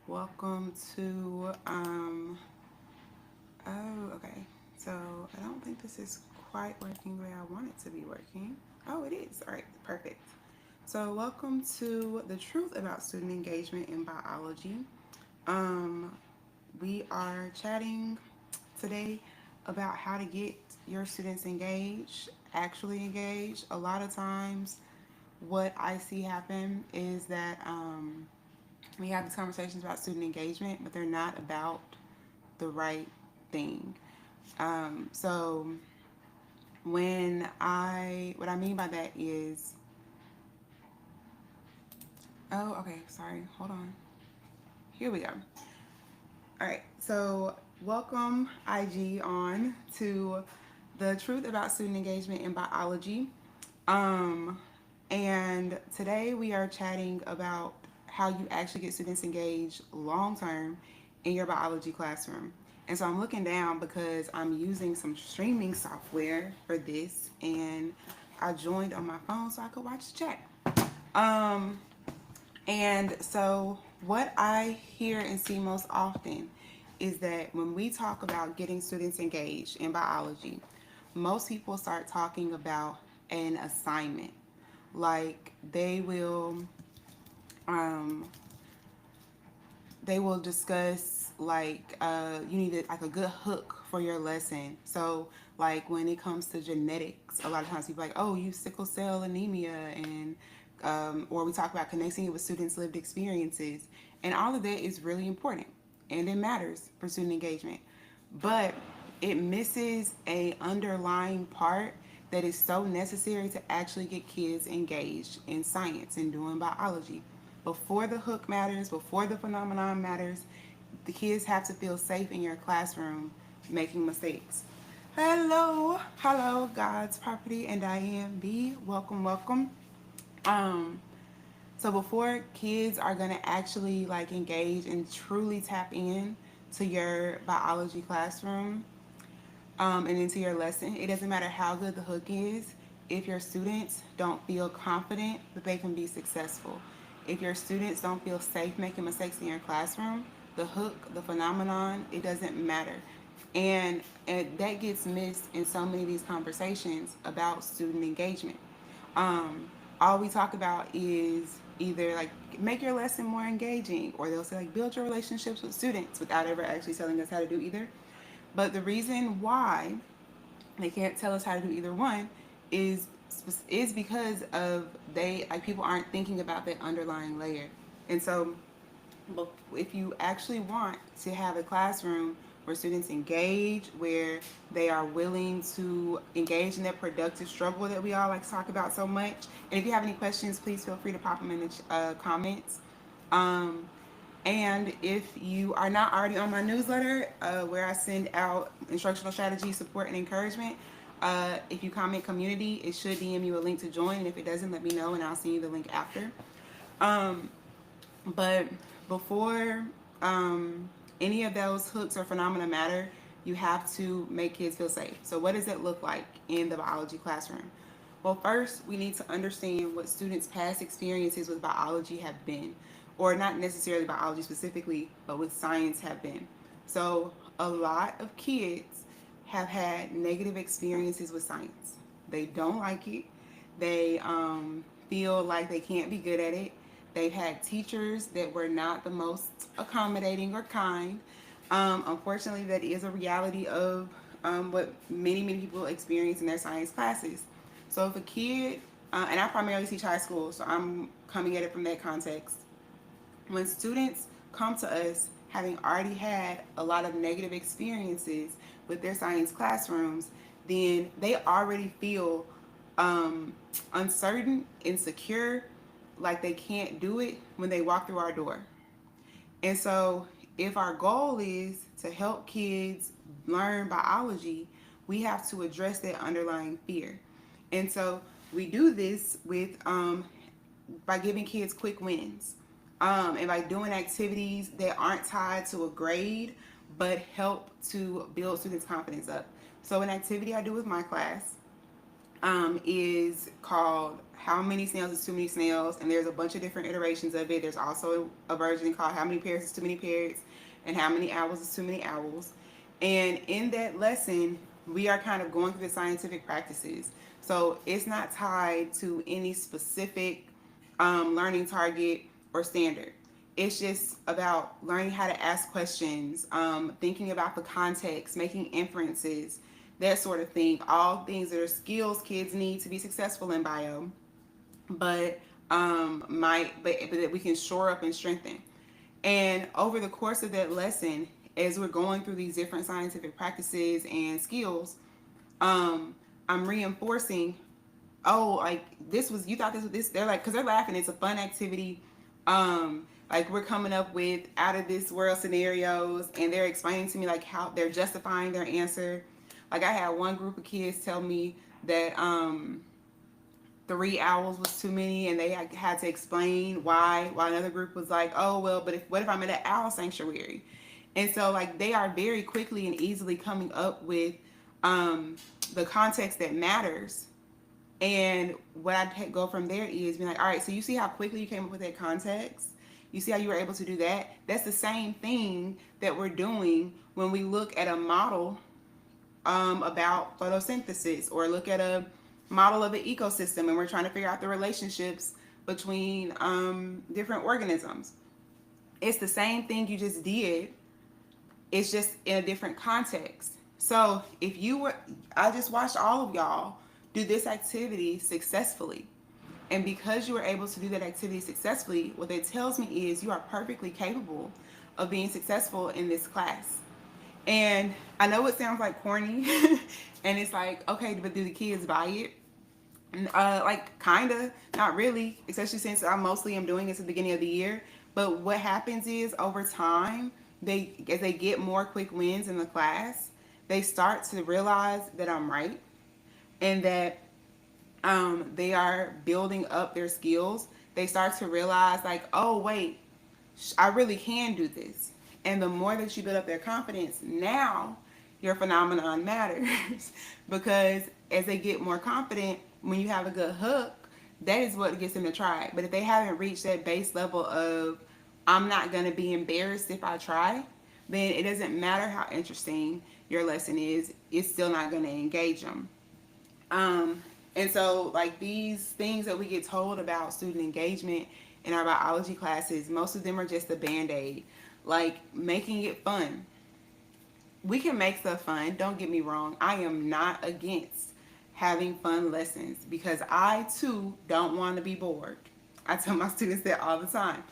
Welcome to, oh, okay. So I don't think this is quite working the way I want it to be working. Oh, it is. All right, perfect. So welcome to the truth about student engagement in biology. Um, we are chatting today about how to get your students engaged, actually engaged. A lot of times, what I see happen is that we have these conversations about student engagement, but they're not about the right thing. So what I mean by that is, oh, okay, sorry, hold on. Here we go. All right, so welcome IG on to the truth about student engagement in biology. Um, and today we are chatting about how you actually get students engaged long term in your biology classroom. And so I'm looking down because I'm using some streaming software for this, and I joined on my phone so I could watch the chat. Um, and so, what I hear and see most often is that when we talk about getting students engaged in biology, most people start talking about an assignment. Like um, they will discuss like you need like a good hook for your lesson. So like when it comes to genetics, a lot of times people are like, oh, you sickle cell anemia, and or we talk about connecting it with students' lived experiences, and all of that is really important and it matters for student engagement, but it misses a underlying part that is so necessary to actually get kids engaged in science and doing biology. Before the hook matters, before the phenomenon matters, the kids have to feel safe in your classroom making mistakes. Hello, hello, God's property, and Diane B. Welcome, welcome. Um, so before kids are gonna actually like engage and truly tap in to your biology classroom, and into your lesson, it doesn't matter how good the hook is. If your students don't feel confident that they can be successful, if your students don't feel safe making mistakes in your classroom, the hook, the phenomenon, it doesn't matter. And that gets missed in so many of these conversations about student engagement. um, all we talk about is either like make your lesson more engaging, or they'll say like build your relationships with students without ever actually telling us how to do either. But the reason why they can't tell us how to do either one is is because of they like people aren't thinking about that underlying layer. And so if you actually want to have a classroom where students engage, where they are willing to engage in that productive struggle that we all like to talk about so much. And if you have any questions, please feel free to pop them in the comments. Um, and if you are not already on my newsletter, where I send out instructional strategy, support, and encouragement, if you comment community, it should DM you a link to join. And if it doesn't, let me know and I'll send you the link after. Um, but before any of those hooks or phenomena matter, you have to make kids feel safe. So, what does it look like in the biology classroom? Well, first, we need to understand what students' past experiences with biology have been, or not necessarily biology specifically, but with science have been. So, a lot of kids have had negative experiences with science. They don't like it. They feel like they can't be good at it. They've had teachers that were not the most accommodating or kind. Unfortunately, that is a reality of what many people experience in their science classes. So if a kid, and I primarily teach high school, so I'm coming at it from that context. When students come to us having already had a lot of negative experiences with their science classrooms, then they already feel um, uncertain, insecure, like they can't do it when they walk through our door. And so, if our goal is to help kids learn biology, we have to address that underlying fear. And so, we do this with by giving kids quick wins, and by doing activities that aren't tied to a grade but help to build students' confidence up. So, an activity I do with my class is called how many snails is too many snails, and there's a bunch of different iterations of it. There's also a version called how many parrots is too many parrots, and how many owls is too many owls. And in that lesson, we are kind of going through the scientific practices. So it's not tied to any specific learning target or standard. It's just about learning how to ask questions, thinking about the context, making inferences, that sort of thing. All things that are skills kids need to be successful in bio, but but that we can shore up and strengthen. And over the course of that lesson, as we're going through these different scientific practices and skills, I'm reinforcing, oh, like this was, you thought this was this. They're like, because they're laughing. It's a fun activity. Like we're coming up with out of this world scenarios, and they're explaining to me like how they're justifying their answer. Like I had one group of kids tell me that 3 owls was too many, and they had to explain why. While another group was like, oh well, but what if I'm in an owl sanctuary? And so like they are very quickly and easily coming up with the context that matters. And what I go from there is being like, all right, so you see how quickly you came up with that context? You see how you were able to do that? That's the same thing that we're doing when we look at a model about photosynthesis, or look at a model of an ecosystem, and we're trying to figure out the relationships between different organisms. It's the same thing you just did. It's just in a different context. So if you were, I just watched all of y'all do this activity successfully. And because you were able to do that activity successfully, what that tells me is you are perfectly capable of being successful in this class. And I know it sounds like corny, and it's like, okay, but do the kids buy it? Like kinda, not really, especially since I mostly am doing it at the beginning of the year. But what happens is over time, as they get more quick wins in the class, they start to realize that I'm right, and that they are building up their skills. They start to realize like, oh wait, I really can do this. And the more that you build up their confidence, now your phenomenon matters. Because as they get more confident, when you have a good hook, that is what gets them to try. But if they haven't reached that base level of, I'm not going to be embarrassed if I try, then it doesn't matter how interesting your lesson is, it's still not going to engage them. And so like these things that we get told about student engagement in our biology classes, most of them are just a band-aid. Like making it fun. We can make stuff fun, don't get me wrong. I am not against having fun lessons, because I too don't want to be bored. I tell my students that all the time.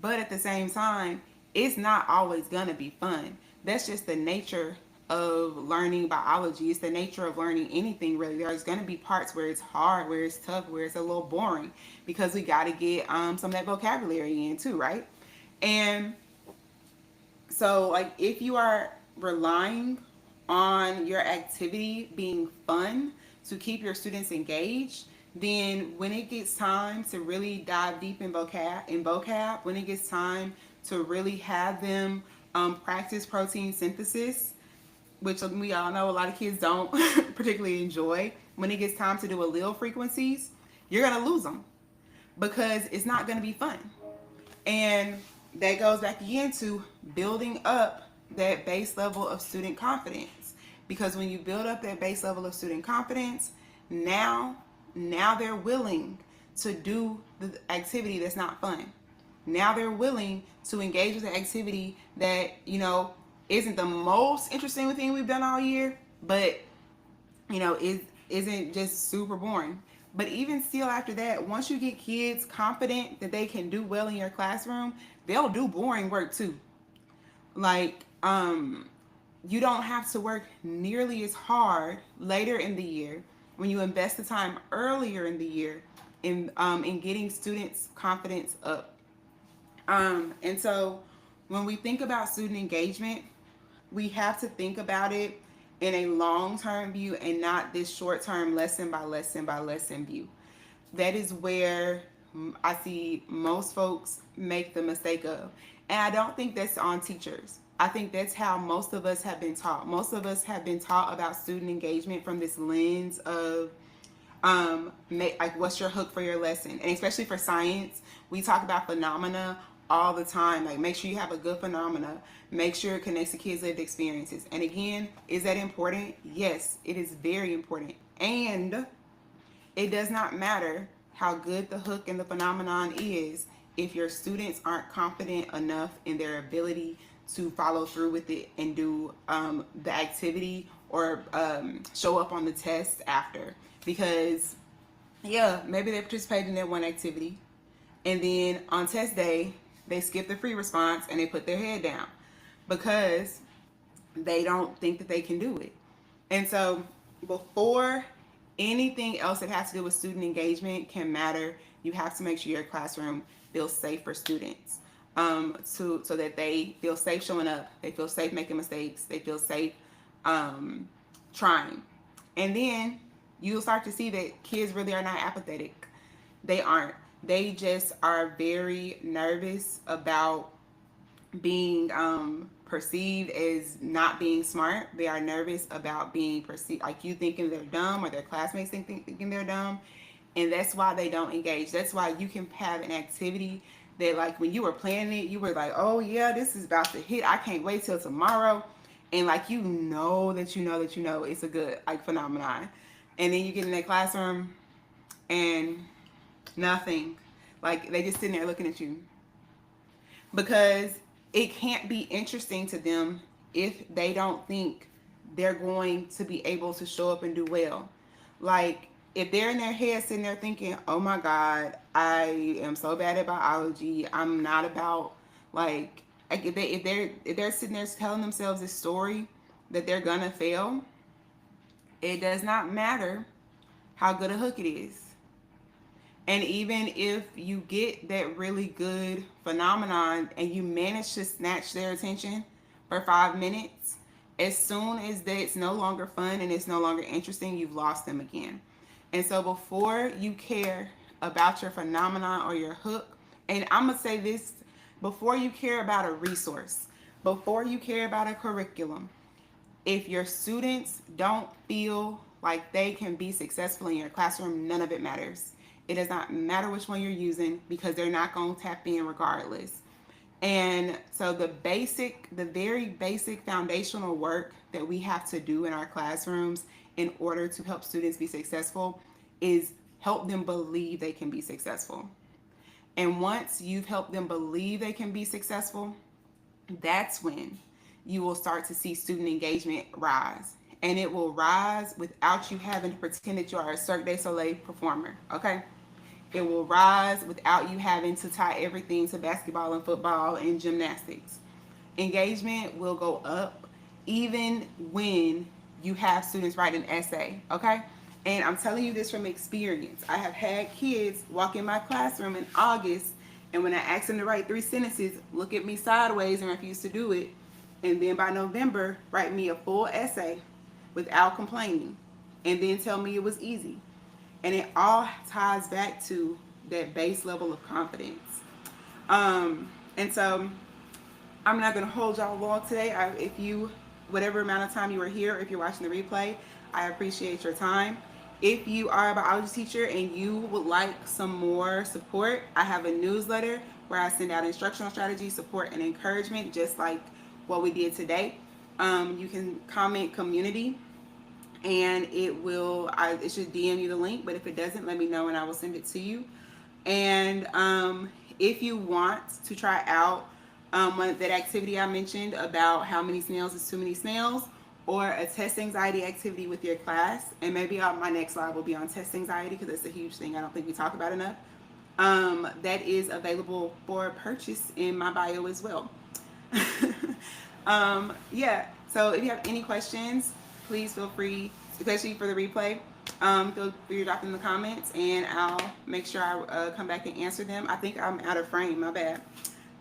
But at the same time, it's not always going to be fun. That's just the nature of learning biology. It's the nature of learning anything, really. There's going to be parts where it's hard, where it's tough, where it's a little boring, because we got to get some of that vocabulary in too, right? And so like if you are relying on your activity being fun to keep your students engaged, then when it gets time to really dive deep in vocab, when it gets time to really have them practice protein synthesis, which we all know a lot of kids don't particularly enjoy, when it gets time to do allele frequencies, you're going to lose them, because it's not going to be fun. And that goes back again to building up that base level of student confidence. Because when you build up that base level of student confidence, now they're willing to do the activity that's not fun. Now they're willing to engage with the activity that, isn't the most interesting thing we've done all year, but, isn't just super boring. But even still after that, once you get kids confident that they can do well in your classroom, they'll do boring work too. Like, you don't have to work nearly as hard later in the year when you invest the time earlier in the year in getting students' confidence up. And so when we think about student engagement, we have to think about it in a long-term view and not this short-term lesson by lesson by lesson view. That is where I see most folks make the mistake of. And I don't think that's on teachers. I think that's how most of us have been taught. Most of us have been taught about student engagement from this lens of, Like, what's your hook for your lesson? And especially for science, we talk about phenomena all the time. Like, make sure you have a good phenomena. Make sure it connects to kids' lived experiences. And again, is that important? Yes, it is very important. And it does not matter how good the hook and the phenomenon is if your students aren't confident enough in their ability to follow through with it and do the activity or show up on the test after. Because, yeah, maybe they participated in that one activity, and then on test day, they skip the free response and they put their head down because they don't think that they can do it. And so, before anything else that has to do with student engagement can matter, you have to make sure your classroom feels safe for students. So that they feel safe showing up, they feel safe making mistakes, they feel safe trying. And then you'll start to see that kids really are not apathetic. They aren't. They just are very nervous about being perceived as not being smart. They are nervous about being perceived like you thinking they're dumb or their classmates thinking they're dumb. And that's why they don't engage. That's why you can have an activity that, like, when you were planning it, you were like, oh yeah, this is about to hit. I can't wait till tomorrow. And like, you know that you know that you know it's a good like phenomenon. And then you get in that classroom and nothing. Like, they just sitting there looking at you. Because it can't be interesting to them if they don't think they're going to be able to show up and do well. Like, if they're in their head sitting there thinking, oh my God, I am so bad at biology, I'm not about, like if they're sitting there telling themselves this story that they're gonna fail, it does not matter how good a hook it is. And even if you get that really good phenomenon and you manage to snatch their attention for 5 minutes, as soon as that's no longer fun and it's no longer interesting, you've lost them again. And so before you care about your phenomenon or your hook, and I'm going to say this, before you care about a resource, before you care about a curriculum, if your students don't feel like they can be successful in your classroom, none of it matters. It does not matter which one you're using because they're not going to tap in regardless. And so the very basic foundational work that we have to do in our classrooms in order to help students be successful is help them believe they can be successful. And once you've helped them believe they can be successful, that's when you will start to see student engagement rise. And it will rise without you having to pretend that you are a Cirque du Soleil performer, okay? It will rise without you having to tie everything to basketball and football and gymnastics. Engagement will go up even when you have students write an essay, okay? And I'm telling you this from experience. I have had kids walk in my classroom in August, and when I asked them to write 3 sentences, look at me sideways and refuse to do it. And then by November, write me a full essay without complaining, and then tell me it was easy. And it all ties back to that base level of confidence. And so I'm not going to hold y'all long today. If you, whatever amount of time you are here, if you're watching the replay, I appreciate your time. If you are a biology teacher and you would like some more support, I have a newsletter where I send out instructional strategy, support, and encouragement, just like what we did today. You can comment community, and it should DM you the link, but if it doesn't, let me know and I will send it to you. And if you want to try out that activity I mentioned about how many snails is too many snails, or a test anxiety activity with your class, and maybe my next live will be on test anxiety because it's a huge thing I don't think we talk about enough, that is available for purchase in my bio as well. Yeah, so if you have any questions, please feel free, especially for the replay, feel free to drop them in the comments, and I'll make sure I come back and answer them. I think I'm out of frame, my bad.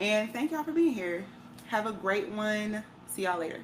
And thank y'all for being here. Have a great one. See y'all later.